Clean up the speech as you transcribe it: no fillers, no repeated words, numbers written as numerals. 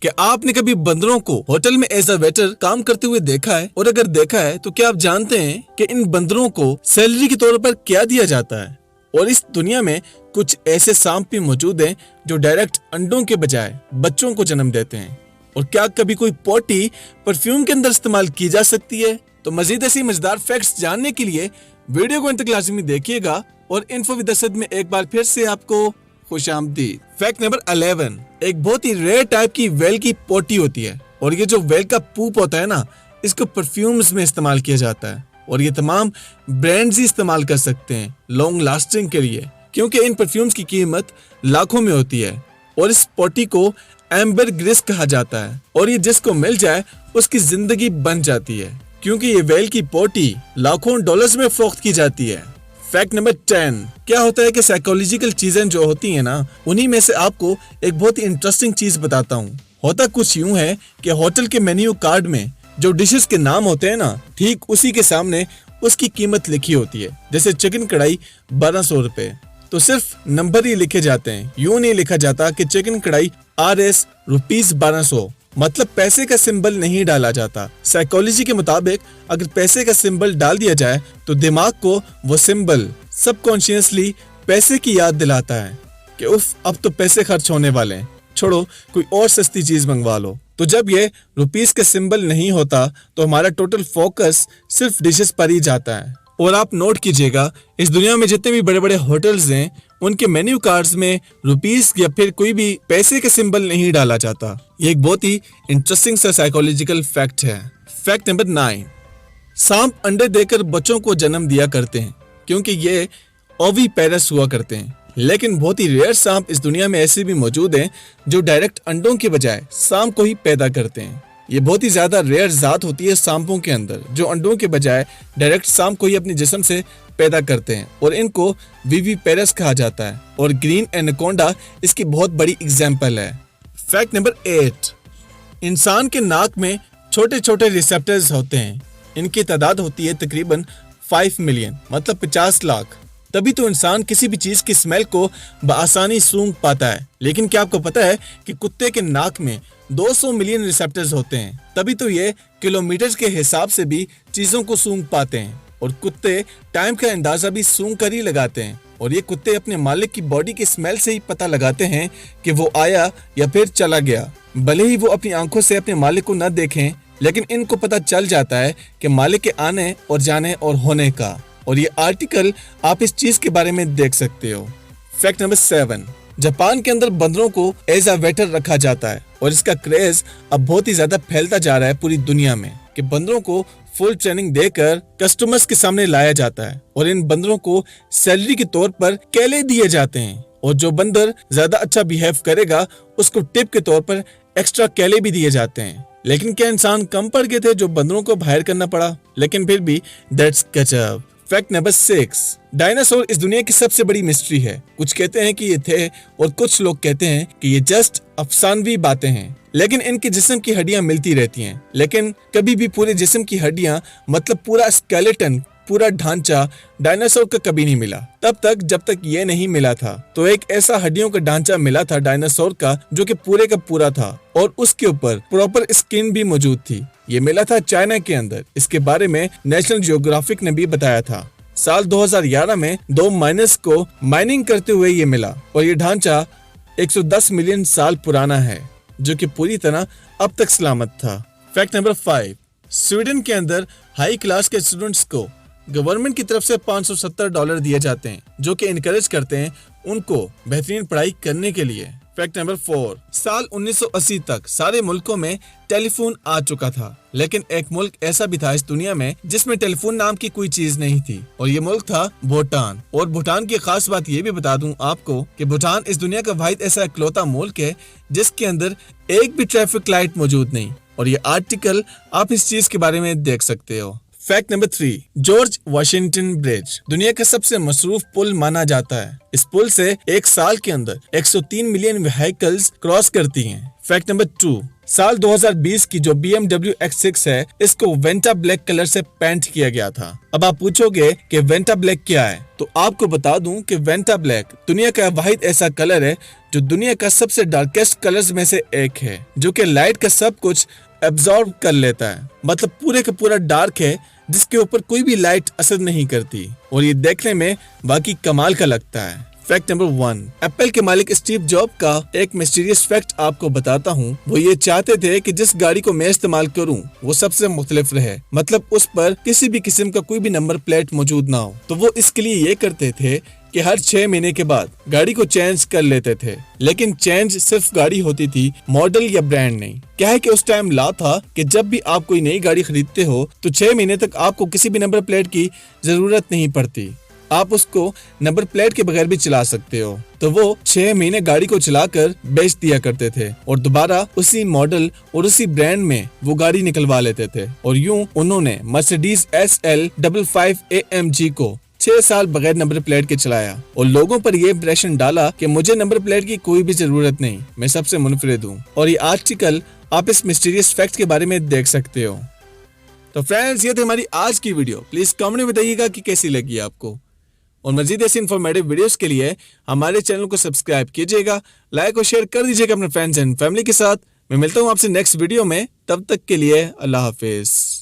क्या आपने कभी बंदरों को होटल में एज अ वेटर काम करते हुए देखा है? और अगर देखा है तो क्या आप जानते हैं कि इन बंदरों को सैलरी के तौर पर क्या दिया जाता है? और इस दुनिया में कुछ ऐसे सांप भी मौजूद हैं जो डायरेक्ट अंडों के बजाय बच्चों को जन्म देते हैं। और क्या कभी कोई पोटी परफ्यूम के अंदर इस्तेमाल की जा सकती है? तो मजीद ऐसी मजेदार फैक्ट्स जानने के लिए वीडियो को अंत तक लाजमी देखिएगा। और इन्फो विद असद में एक बार फिर से आपको खुशामदीद। फैक्ट नंबर 11, एक बहुत ही रेयर टाइप की वेल की पोटी होती है और ये जो वेल का पूप होता है ना, इसको परफ्यूम्स में इस्तेमाल किया जाता है। और ये तमाम ब्रांड्स ही इस्तेमाल कर सकते हैं लॉन्ग लास्टिंग के लिए, क्योंकि इन परफ्यूम्स की कीमत लाखों में होती है। और इस पोटी को एम्बर ग्रेस कहा जाता है और ये जिसको मिल जाए उसकी जिंदगी बन जाती है, क्योंकि ये वेल की पोटी लाखों डॉलर्स में फरोख्त की जाती है। फैक्ट नंबर 10, क्या होता है कि साइकोलॉजिकल चीजें जो होती हैं ना, उन्हीं में से आपको एक बहुत ही इंटरेस्टिंग चीज बताता हूँ। होता कुछ यूं है कि होटल के मेन्यू कार्ड में जो डिशेस के नाम होते हैं ना, ठीक उसी के सामने उसकी कीमत लिखी होती है। जैसे चिकन कढ़ाई 1200 रुपए, तो सिर्फ नंबर ही लिखे जाते हैं, यूं नहीं लिखा जाता कि चिकन कढ़ाई RS रुपीस 1200, मतलब पैसे का सिंबल नहीं डाला जाता। साइकोलॉजी के मुताबिक अगर पैसे का सिंबल डाल दिया जाए तो दिमाग को वो सिंबल सबकॉन्शियसली पैसे की याद दिलाता है कि उफ, अब तो पैसे खर्च होने वाले हैं, छोड़ो कोई और सस्ती चीज मंगवा लो। तो जब ये रुपीस का सिंबल नहीं होता तो हमारा टोटल फोकस सिर्फ डिशेस पर ही जाता है। और आप नोट कीजिएगा, इस दुनिया में जितने भी बड़े बड़े होटल्स हैं उनके मेन्यू कार्ड्स में रुपीस या फिर कोई भी पैसे का सिंबल नहीं डाला जाता। ये एक बहुत ही इंटरेस्टिंग सा साइकोलॉजिकल फैक्ट है। फैक्ट नंबर 9, सांप अंडे देकर बच्चों को जन्म दिया करते हैं क्योंकि ये ओविपेरस हुआ करते हैं। लेकिन बहुत ही रेयर सांप इस दुनिया में ऐसे भी मौजूद हैं जो डायरेक्ट अंडों के बजाय सांप को ही पैदा करते हैं। ये बहुत ही ज्यादा रेयर जात होती है सांपों के अंदर जो अंडों के बजाय डायरेक्ट सांप को ही अपने जिस्म से पैदा करते हैं, और इनको विविपेरस कहा जाता है। और ग्रीन एनाकोंडा इसकी बहुत बड़ी एग्जाम्पल है। फैक्ट नंबर 8, इंसान के नाक में छोटे छोटे रिसेप्टर्स होते हैं। इनकी तादाद होती है तकरीबन 5 मिलियन, मतलब 50 लाख। तभी तो इंसान किसी भी चीज की स्मेल को बआसानी सूंघ पाता है। लेकिन क्या आपको पता है कि कुत्ते के नाक में 200 मिलियन रिसेप्टर्स होते हैं, तभी तो ये किलोमीटर के हिसाब से भी चीजों को सूंघ पाते हैं। और कुत्ते टाइम का अंदाजा भी सूंघ कर ही लगाते हैं। और ये कुत्ते अपने मालिक की बॉडी की स्मेल से ही पता लगाते हैं कि वो आया या फिर चला गया। भले ही वो अपनी आंखों से अपने मालिक को न देखें, लेकिन इनको पता चल जाता है कि मालिक के आने और जाने और होने का। और ये आर्टिकल आप इस चीज के बारे में देख सकते हो। फैक्ट नंबर 7, जापान के अंदर बंदरों को एज अ वेटर रखा जाता है और इसका क्रेज अब बहुत ही ज्यादा फैलता जा रहा है पूरी दुनिया में कि बंदरों को फुल ट्रेनिंग देकर कस्टमर्स के सामने लाया जाता है। और इन बंदरों को सैलरी के तौर पर केले दिए जाते हैं, और जो बंदर ज्यादा अच्छा बिहेव करेगा उसको टिप के तौर पर एक्स्ट्रा केले भी दिए जाते हैं। लेकिन क्या इंसान कम पड़ गए थे जो बंदरों को हायर करना पड़ा? लेकिन फिर भी दैट्स गजब। फैक्ट नंबर 6, डायनासोर इस दुनिया की सबसे बड़ी मिस्ट्री है। कुछ कहते हैं कि ये थे और कुछ लोग कहते हैं कि ये जस्ट अफसानवी बातें हैं। लेकिन इनके जिस्म की हड्डियां मिलती रहती हैं, लेकिन कभी भी पूरे जिस्म की हड्डियां, मतलब पूरा स्केलेटन, पूरा ढांचा डायनासोर का कभी नहीं मिला। तब तक जब तक ये नहीं मिला था तो एक ऐसा हड्डियों का ढांचा मिला था डायनासोर का जो कि पूरे का पूरा था और उसके ऊपर प्रॉपर स्किन भी मौजूद थी। ये मिला था चाइना के अंदर। इसके बारे में नेशनल जियोग्राफिक ने भी बताया था। साल 2011 में 2 माइनर्स को माइनिंग करते हुए ये मिला और ये ढांचा 110 मिलियन साल पुराना है, जो कि पूरी तरह अब तक सलामत था। फैक्ट नंबर 5, स्वीडन के अंदर हाई क्लास के स्टूडेंट्स को गवर्नमेंट की तरफ से $570 दिए जाते हैं, जो कि इनकरेज करते हैं उनको बेहतरीन पढ़ाई करने के लिए। फैक्ट नंबर 4, साल 1980 तक सारे मुल्कों में टेलीफोन आ चुका था, लेकिन एक मुल्क ऐसा भी था इस दुनिया में जिसमें टेलीफोन नाम की कोई चीज नहीं थी, और ये मुल्क था भूटान। और भूटान की खास बात ये भी बता दूं आपको कि भूटान इस दुनिया का वाहिद ऐसा इकलौता मुल्क है जिसके अंदर एक भी ट्रैफिक लाइट मौजूद नहीं। और ये आर्टिकल आप इस चीज के बारे में देख सकते हो। Fact number 3, George Washington bridge दुनिया का सबसे मसरूफ पुल माना जाता है। इस पुल से एक साल के अंदर 103 मिलियन व्हीकल्स क्रॉस करती हैं। फैक्ट नंबर 2, साल 2020 की जो BMW X6 है, इसको वेंटा ब्लैक कलर से पेंट किया गया था। अब आप पूछोगे कि वेंटा ब्लैक क्या है, तो आपको बता दूं कि वेंटा ब्लैक दुनिया का वाहिद ऐसा कलर है जो दुनिया का सबसे डार्केस्ट कलर्स में से एक है, जो कि लाइट का सब कुछ एब्जॉर्ब कर लेता है। मतलब पूरे का पूरा डार्क है, जिसके ऊपर कोई भी लाइट असर नहीं करती, और ये देखने में बाकी कमाल का लगता है। फैक्ट नंबर 1, एप्पल के मालिक स्टीव जॉब का एक मिस्टीरियस फैक्ट आपको बताता हूँ। वो ये चाहते थे कि जिस गाड़ी को मैं इस्तेमाल करूँ वो सबसे मुख्तलिफ रहे, मतलब उस पर किसी भी किस्म का कोई भी नंबर प्लेट मौजूद ना हो। तो वो इसके लिए ये करते थे कि हर 6 महीने के बाद गाड़ी को चेंज कर लेते थे, लेकिन चेंज सिर्फ गाड़ी होती थी, मॉडल या ब्रांड नहीं। क्या है कि उस टाइम ला था कि जब भी आप कोई नई गाड़ी खरीदते हो तो 6 महीने तक आपको किसी भी नंबर प्लेट की जरूरत नहीं पड़ती, आप उसको नंबर प्लेट के बगैर भी चला सकते हो। तो वो 6 महीने गाड़ी को चलाकर बेच दिया करते थे और दोबारा उसी मॉडल और उसी ब्रांड में वो गाड़ी निकलवा लेते थे। और यूं उन्होंने मर्सिडीज SL 55 AMG को 6 साल बगैर नंबर प्लेट के चलाया और लोगों पर ये इंप्रेशन डाला कि मुझे नंबर प्लेट की कोई भी जरूरत नहीं, मैं सबसे मुनफरिद हूँ। और ये आर्टिकल आप इस मिस्टीरियस फैक्ट के बारे में देख सकते हो। तो फ्रेंड्स, ये थी हमारी आज की वीडियो। प्लीज कमेंट में बताइएगा कि कैसी लगी आपको, और मजीद ऐसी इन्फॉर्मेटिव वीडियोस के लिए हमारे चैनल को सब्सक्राइब कीजिएगा, लाइक और शेयर कर दीजिएगा अपने फ्रेंड्स एंड फैमिली के साथ। मैं मिलता हूँ आपसे नेक्स्ट वीडियो में, तब तक के लिए अल्लाह हाफिज।